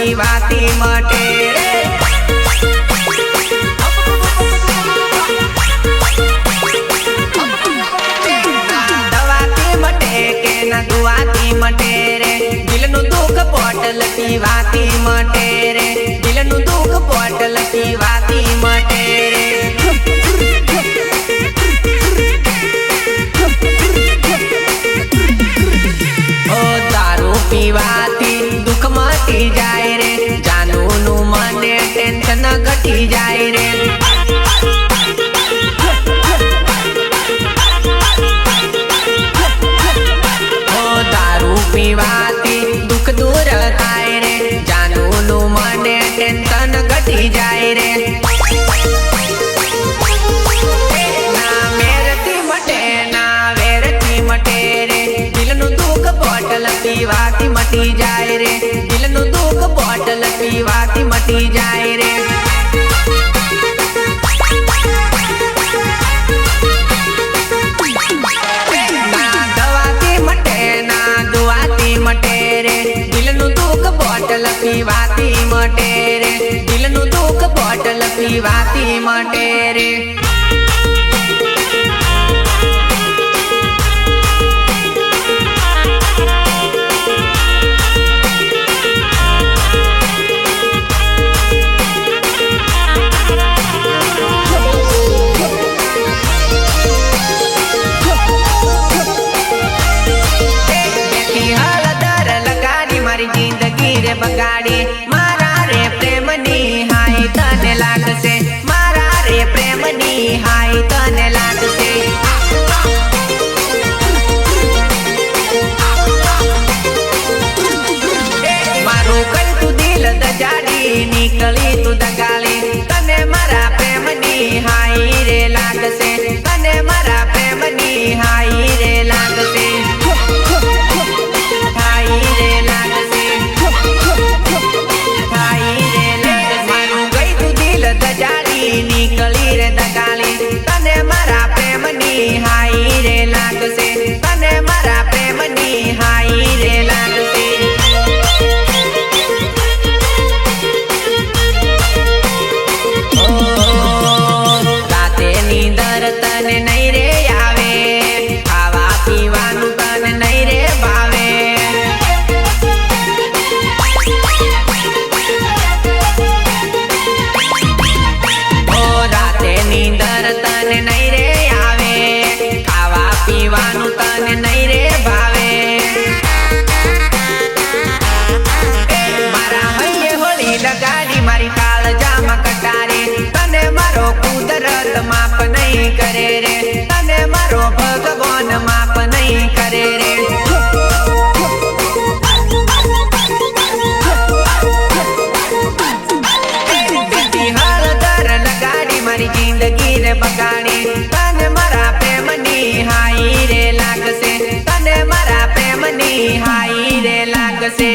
પીવાતી મટે રે દવાથી મટે કે ના દુઆથી મટે રે દિલનું દુઃખ બોટલ પીવાતી મટે રે દિલનું દુઃખ બોટલ પીવાતી મટે રે पीवाती दुख मटी जाए रे जानू नु मने टेंशन घटी जाए रे ओ दारू पीवाती दुख दूर थाय रे जानू नु मने टेंशन घटी जाए रे ना मेरती मटे ना वेरती मटे रे दिलनु दुख बोटल पीवाती मटी जाए रे दिलनु दुख बोटल पीवाती मटी जाए रे ना दवाती मटे ना दुआती मटे रे दिलनु दुख बोटल पीवाती मटे रे दिलनु दुख बोटल पीवाती मटे रे बगाड़ी मारा रे प्रेमनी हाय तने लागसे मारा रे प्रेमनी हाय तने लागसे मारू कल तू दिल दजाड़ी निकली तू दगाली तने मारा प्रेमनी हाय रे लागसे तने मारा प्रेमनी हाय रे लागसे हाय रे लागसे निकली रे दगाली तने मारा प्रेमनी हाय रे लागसे तने मारा प्रेमनी हाय रे लागसे ओ राते नींदर तने नहीं रे आवे खावा पीवानु तने नहीं रे भावे नींदर तने नहीं रे आवे खावा पीवानु तने नहीं रे भावे मारा हये होली लगाड़ी मारी काल जामा कटारे तने मारो कुदरत माप नहीं करे रे तने मारो भगवान माप नहीं करे रे मारी जिंदगी रे बगाड़ी तने मारा प्रेमनी हाय रे लागसे तने मारा प्रेमनी हाय रे लागसे।